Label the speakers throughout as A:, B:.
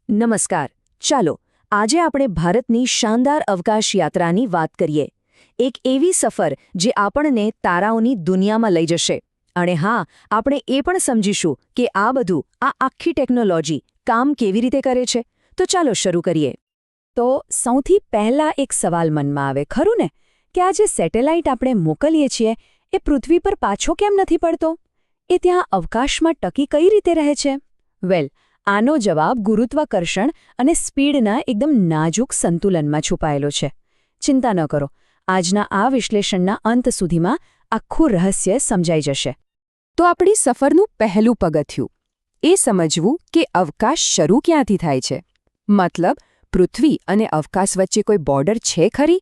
A: નમસ્કાર. ચાલો આજે આપણે ભારતની શાનદાર અવકાશ યાત્રાની વાત કરીએ. એક એવી સફર જે આપણને તારાઓની દુનિયામાં લઈ જશે. અને હા, આપણે એ પણ સમજીશું કે આ આખી ટેકનોલોજી કામ કેવી રીતે કરે છે. તો ચાલો શરૂ કરીએ. તો સૌથી પહેલા એક સવાલ મનમાં આવે, ખરું ને, કે આ જે સેટેલાઇટ આપણે મોકલીએ છીએ એ પૃથ્વી પર પાછો કેમ નથી પડતો? એ ત્યાં અવકાશમાં ટકી કઈ રીતે રહે છે? વેલ, આનો જવાબ ગુરુત્વાકર્ષણ અને સ્પીડના એકદમ નાજુક સંતુલનમાં છુપાયેલો છે. ચિંતા ન કરો, આજના આ વિશ્લેષણના અંત સુધીમાં આખું રહસ્ય સમજાઈ જશે. તો આપણી સફરનું પહેલું પગથિયું એ સમજવું કે અવકાશ શરૂ ક્યાંથી થાય છે. મતલબ, પૃથ્વી અને અવકાશ વચ્ચે કોઈ બોર્ડર છે ખરી?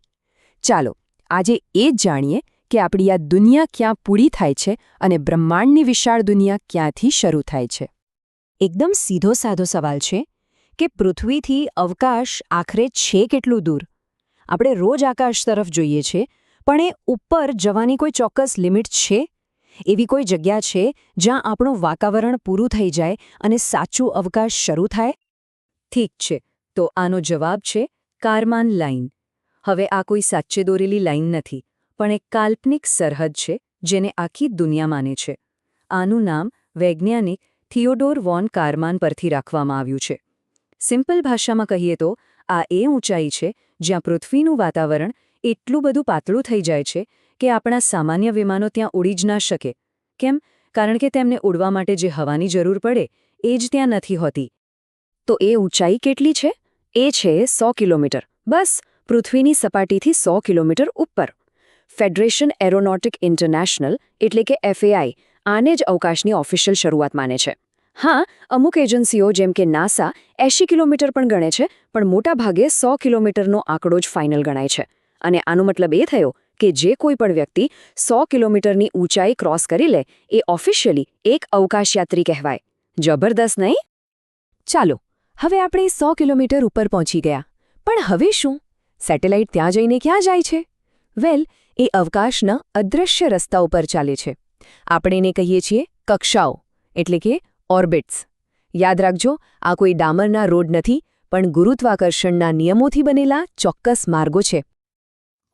A: ચાલો આજે એ જ જાણીએ કે આપણી આ દુનિયા ક્યાં પૂરી થાય છે અને બ્રહ્માંડની વિશાળ દુનિયા ક્યાંથી શરૂ થાય છે. એકદમ સીધો સાધો સવાલ છે કે પૃથ્વીથી અવકાશ આખરે છે કેટલું દૂર? આપણે રોજ આકાશ તરફ જોઈએ છીએ, પણ એ ઉપર જવાની કોઈ ચોક્કસ લિમિટ છે? એવી કોઈ જગ્યા છે જ્યાં આપણું વાતાવરણ પૂરું થઈ જાય અને સાચું અવકાશ શરૂ થાય? ઠીક છે, તો આનો જવાબ છે કારમાન લાઇન. હવે આ કોઈ સાચે દોરેલી લાઇન નથી, પણ એક કાલ્પનિક સરહદ છે જેને આખી દુનિયા માને છે. આનું નામ વૈજ્ઞાનિક થિયોડોર વોન કારમાન પરથી રાખવામાં આવ્યું છે. સિમ્પલ ભાષામાં કહીએ તો આ એ ઊંચાઈ છે જ્યાં પૃથ્વીનું વાતાવરણ એટલું બધું પાતળું થઈ જાય છે કે આપણા સામાન્ય વિમાનો ત્યાં ઉડી જ ના શકે. કેમ? કારણ કે તેમને ઉડવા માટે જે હવાની જરૂર પડે એ જ ત્યાં નથી હોતી. તો એ ઊંચાઈ કેટલી છે? એ છે 100 કિલોમીટર. બસ, પૃથ્વીની સપાટીથી 100 કિલોમીટર ઉપર. ફેડરેશન એરોનોટિક ઇન્ટરનેશનલ એટલે કે FAI આને જ અવકાશની ઓફિશિયલ શરૂઆત માને છે. હા, અમુક એજન્સીઓ જેમ કે નાસા 80 કિલોમીટર પણ ગણે છે, પણ મોટાભાગે 100 કિલોમીટરનો આંકડો જ ફાઇનલ ગણાય છે. અને આનો મતલબ એ થયો કે જે કોઈ પણ વ્યક્તિ 100 કિલોમીટરની ઊંચાઈ ક્રોસ કરી લે એ ઓફિશિયલી એક અવકાશયાત્રી કહેવાય. જબરદસ્ત નહીં? ચાલો, હવે આપણે 100 કિલોમીટર ઉપર પહોંચી ગયા. પણ હવે શું? સેટેલાઇટ ત્યાં જઈને ક્યાં જાય છે? વેલ, એ અવકાશના અદૃશ્ય રસ્તા ઉપર ચાલે છે. આપણે એને કહીએ છીએ કક્ષાઓ, એટલે કે ઓર્બિટ્સ. યાદ રાખજો, આ કોઈ ડામરના રોડ નથી, પણ ગુરુત્વાકર્ષણના નિયમોથી બનેલા ચોક્કસ માર્ગો છે.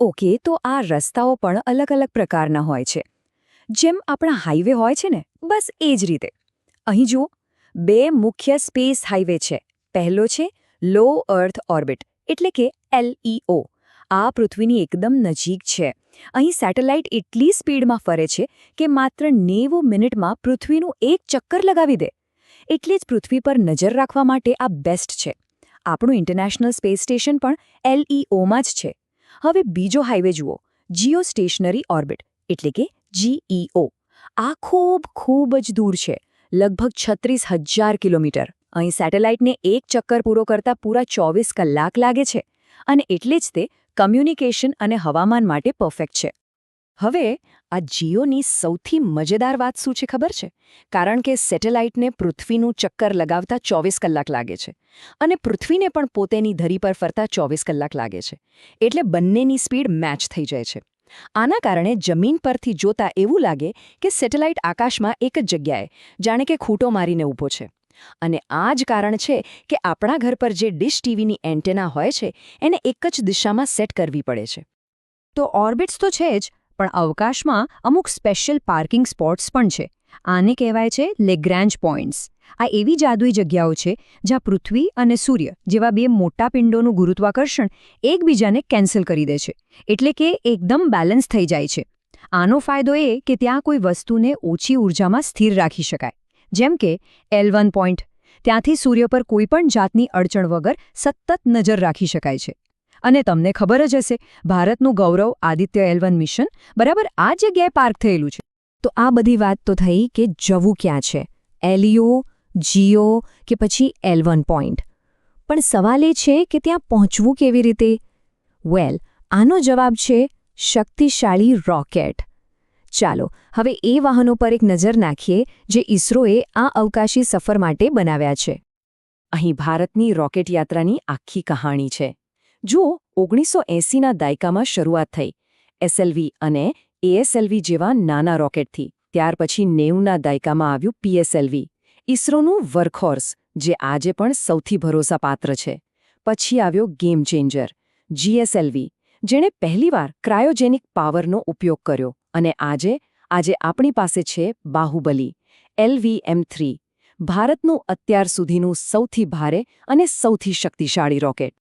A: ઓકે, તો આ રસ્તાઓ પણ અલગ અલગ પ્રકારના હોય છે. જેમ આપણા હાઈવે હોય છે ને, બસ એ જ રીતે. અહીં જુઓ, 2 મુખ્ય સ્પેસ હાઈવે છે. પહેલો છે લો અર્થ ઓર્બિટ, એટલે કે LEO. આ પૃથ્વીની એકદમ નજીક છે. અહીં સેટેલાઇટ એટલી સ્પીડમાં ફરે છે કે માત્ર 90 મિનિટમાં પૃથ્વીનું એક ચક્કર લગાવી દે. એટલે જ પૃથ્વી પર નજર રાખવા માટે આ બેસ્ટ છે. આપણું ઇન્ટરનેશનલ સ્પેસ સ્ટેશન પણ LEOમાં જ છે. હવે બીજો હાઈવે જુઓ, જીઓ સ્ટેશનરી ઓર્બિટ, એટલે કે GEO. આ ખૂબ જ દૂર છે, લગભગ 36,000 કિલોમીટર. અહીં સેટેલાઇટને એક ચક્કર પૂરો કરતા પૂરા 24 કલાક લાગે છે. અને એટલે જ તે કમ્યુનિકેશન અને હવામાન માટે પરફેક્ટ છે. હવે આ જીઓની સૌથી મજેદાર વાત શું છે ખબર છે? કારણ કે સેટેલાઇટને પૃથ્વીનું ચક્કર લગાવતા 24 કલાક લાગે છે અને પૃથ્વીને પણ પોતેની ધરી પર ફરતા 24 કલાક લાગે છે. એટલે બંનેની સ્પીડ મેચ થઈ જાય છે. આના કારણે જમીન પરથી જોતા એવું લાગે કે સેટેલાઇટ આકાશમાં એક જ જગ્યાએ, જાણે કે ખૂંટો મારીને ઊભો છે. અને આ જ કારણ છે કે આપણા ઘર પર જે ડિશ ટીવીની એન્ટેના હોય છે એને એક જ દિશામાં સેટ કરવી પડે છે. તો ઓર્બિટ્સ તો છે જ, પણ અવકાશમાં અમુક સ્પેશિયલ પાર્કિંગ સ્પોટ્સ પણ છે. આને કહેવાય છે લેગ્રાન્જ પોઇન્ટ્સ. આ એવી જાદુઈ જગ્યાઓ છે જ્યાં પૃથ્વી અને સૂર્ય જેવા 2 મોટા પિંડોનું ગુરુત્વાકર્ષણ એકબીજાને કેન્સલ કરી દે છે. એટલે કે એકદમ બેલેન્સ થઈ જાય છે. આનો ફાયદો એ કે ત્યાં કોઈ વસ્તુને ઓછી ઊર્જામાં સ્થિર રાખી શકાય. જેમ કે L1 પોઈન્ટ. ત્યાંથી સૂર્ય પર કોઈપણ જાતની અડચણ વગર સતત નજર રાખી શકાય છે. અને તમને ખબર જ હશે, ભારતનું ગૌરવ આદિત્ય L1 મિશન બરાબર આ જગ્યાએ પાર્ક થયેલું છે. તો આ બધી વાત તો થઈ કે જવું ક્યાં છે, LEO, GEO કે પછી L1 પોઈન્ટ. પણ સવાલ એ છે કે ત્યાં પહોંચવું કેવી રીતે? વેલ, આનો જવાબ છે શક્તિશાળી રોકેટ. ચાલો હવે એ વાહનો પર એક નજર નાખીએ જે ઇસરોએ આ અવકાશી સફર માટે બનાવ્યા છે. અહીં ભારતની રોકેટ યાત્રાની આખી કહાણી છે. જુઓ, 1980ના દાયકામાં શરૂઆત થઈ SLV અને ASLV જેવા નાના રોકેટથી. ત્યાર પછી 90ના દાયકામાં આવ્યું PSLV, ઇસરોનું વર્કહોર્સ, જે આજે પણ સૌથી ભરોસાપાત્ર છે. પછી આવ્યો ગેમ ચેન્જર GSLV, જેણે પહેલીવાર ક્રાયોજેનિક પાવરનો ઉપયોગ કર્યો, અને આજે આપણી પાસે છે બાહુબલી LVM-3, ભારતનું અત્યાર સુધીનું સૌથી ભારે અને સૌથી શક્તિશાળી રોકેટ.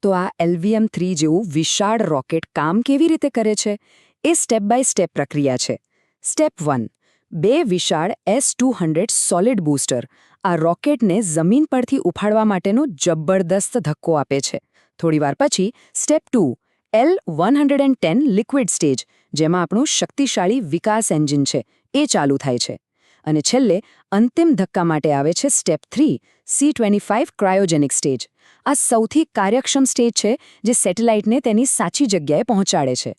A: તો આ LVM-3 જેવું વિશાળ રોકેટ કામ કેવી રીતે કરે છે? એ સ્ટેપ બાય સ્ટેપ પ્રક્રિયા છે. સ્ટેપ 1, 2 વિશાળ S-200 સોલિડ બૂસ્ટર આ રોકેટને જમીન પરથી ઉપાડવા માટેનો જબરદસ્ત ધક્કો આપે છે. થોડીવાર પછી સ્ટેપ 2, L-110 લિક્વિડ સ્ટેજ, જેમાં આપણું શક્તિશાળી વિકાસ એન્જિન છે, એ ચાલુ થાય છે. અને છેલ્લે અંતિમ ધક્કા માટે આવે છે સ્ટેપ 3, C-25 ક્રાયોજેનિક સ્ટેજ. આ સૌથી કાર્યક્ષમ સ્ટેજ છે, જે સેટેલાઇટને તેની સાચી જગ્યાએ પહોંચાડે છે.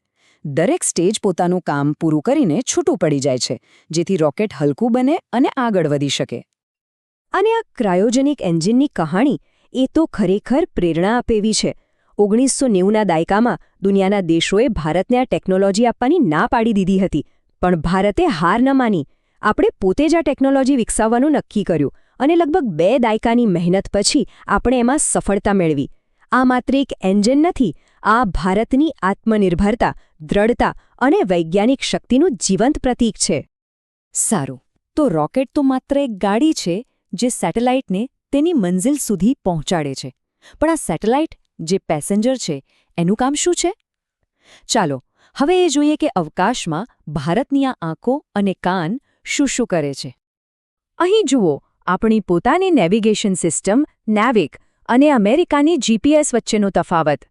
A: દરેક સ્ટેજ પોતાનું કામ પૂરું કરીને છૂટું પડી જાય છે, જેથી રોકેટ હલકું બને અને આગળ વધી શકે. અને આ ક્રાયોજેનિક એન્જિનની કહાણી એ તો ખરેખર પ્રેરણા આપેવી છે. 1990ના દાયકામાં દુનિયાના દેશોએ ભારતને આ ટેકનોલોજી આપવાની ના પાડી દીધી હતી, પણ ભારતે હાર ન માની. આપણે પોતે જ આ ટેકનોલોજી વિકસાવવાનું નક્કી કર્યું, અને લગભગ 2 દાયકાની મહેનત પછી આપણે એમાં સફળતા મેળવી. આ માત્ર એક એન્જિન નથી, આ ભારતની આત્મનિર્ભરતા, દ્રઢતા અને વૈજ્ઞાનિક શક્તિનું જીવંત પ્રતીક છે. સારું, તો રોકેટ તો માત્ર એક ગાડી છે જે સેટેલાઇટને તેની મંઝિલ સુધી પહોંચાડે છે. પણ આ સેટેલાઇટ, જે પેસેન્જર છે, એનું કામ શું છે? ચાલો હવે એ જોઈએ કે અવકાશમાં ભારતની આ આંખો અને કાન શું કરે છે. અહીં જુઓ આપણી પોતાની નેવિગેશન સિસ્ટમ NAVIC અને અમેરિકાની GPS વચ્ચેનો તફાવત.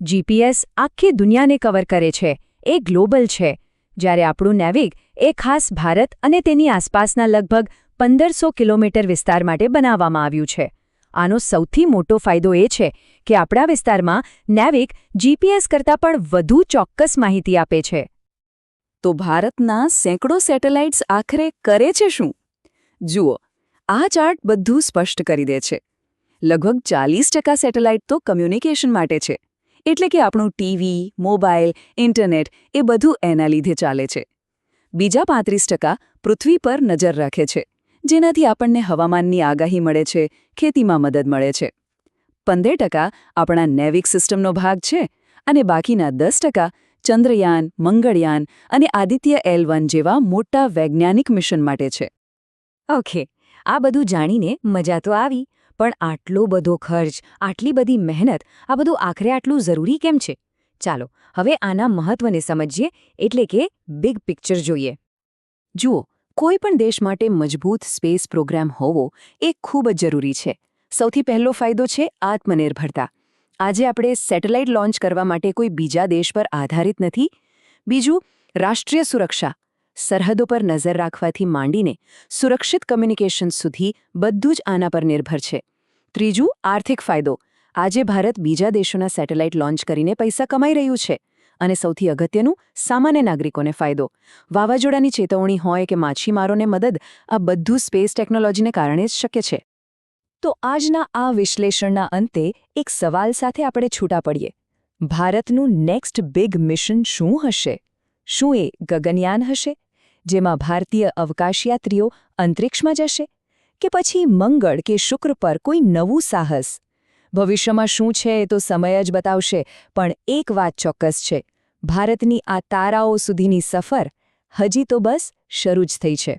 A: GPS આખી દુનિયાને કવર કરે છે, એ ગ્લોબલ છે, જ્યારે આપણું NAVIC એ ખાસ ભારત અને તેની આસપાસના લગભગ 1500 કિલોમીટર વિસ્તાર માટે બનાવવામાં આવ્યું છે. આનો સૌથી મોટો ફાયદો એ છે કે આપણા વિસ્તારમાં NAVIC GPS કરતાં પણ વધુ ચોક્કસ માહિતી આપે છે. તો ભારતના સેંકડો સેટેલાઇટ્સ આખરે કરે છે શું? જુઓ, આ ચાર્ટ બધું સ્પષ્ટ કરી દે છે. લગભગ 40% સેટેલાઇટ તો કમ્યુનિકેશન માટે છે, એટલે કે આપણું ટીવી, મોબાઈલ, ઇન્ટરનેટ એ બધું એના લીધે ચાલે છે. બીજા 35% પૃથ્વી પર નજર રાખે છે, જેનાથી આપણને હવામાનની આગાહી મળે છે, ખેતીમાં મદદ મળે છે. 15% આપણા નેવિક સિસ્ટમનો ભાગ છે, અને બાકીના 10% ચંદ્રયાન, મંગળયાન અને આદિત્ય L1 જેવા મોટા વૈજ્ઞાનિક મિશન માટે છે. ઓકે, આ બધું જાણીને મજા તો આવી, પણ આટલો બધો ખર્ચ, આટલી બધી મહેનત, આ બધું આખરે આટલું જરૂરી કેમ છે? ચાલો હવે આના મહત્વને સમજીએ, એટલે કે બિગ પિક્ચર જોઈએ. જુઓ, કોઈ પણ દેશ માટે મજબૂત સ્પેસ પ્રોગ્રામ હોવો એ ખૂબ જ જરૂરી છે. સૌથી પહેલો ફાયદો છે આત્મનિર્ભરતા. આજે આપણે સેટેલાઇટ લોન્ચ કરવા માટે કોઈ બીજા દેશ પર આધારિત નથી. બીજું, રાષ્ટ્રીય સુરક્ષા. સરહદો પર નજર રાખવાથી માંડીને સુરક્ષિત કમ્યુનિકેશન સુધી બધું જ આના પર નિર્ભર છે. ત્રીજું, આર્થિક ફાયદો. આજે ભારત બીજા દેશોના સેટેલાઇટ લોન્ચ કરીને પૈસા કમાઈ રહ્યું છે. અને સૌથી અગત્યનું, સામાન્ય નાગરિકોને ફાયદો. વાવાઝોડાની ચેતવણી હોય કે માછીમારોને મદદ, આ બધું સ્પેસ ટેકનોલોજીને કારણે જ શક્ય છે. તો આજના આ વિશ્લેષણના અંતે એક સવાલ સાથે આપણે છૂટા પડીએ. ભારતનું નેક્સ્ટ બિગ મિશન શું હશે? શું એ ગગનયાન હશે, જેમાં ભારતીય અવકાશયાત્રીઓ અંતરિક્ષમાં જશે? કે પછી મંગળ કે શુક્ર પર કોઈ નવું સાહસ? ભવિષ્યમાં શું છે એ તો સમય જ બતાવશે, પણ એક વાત ચોક્કસ છે, ભારતની આ તારાઓ સુધીની સફર હજી તો બસ શરૂ જ થઈ છે.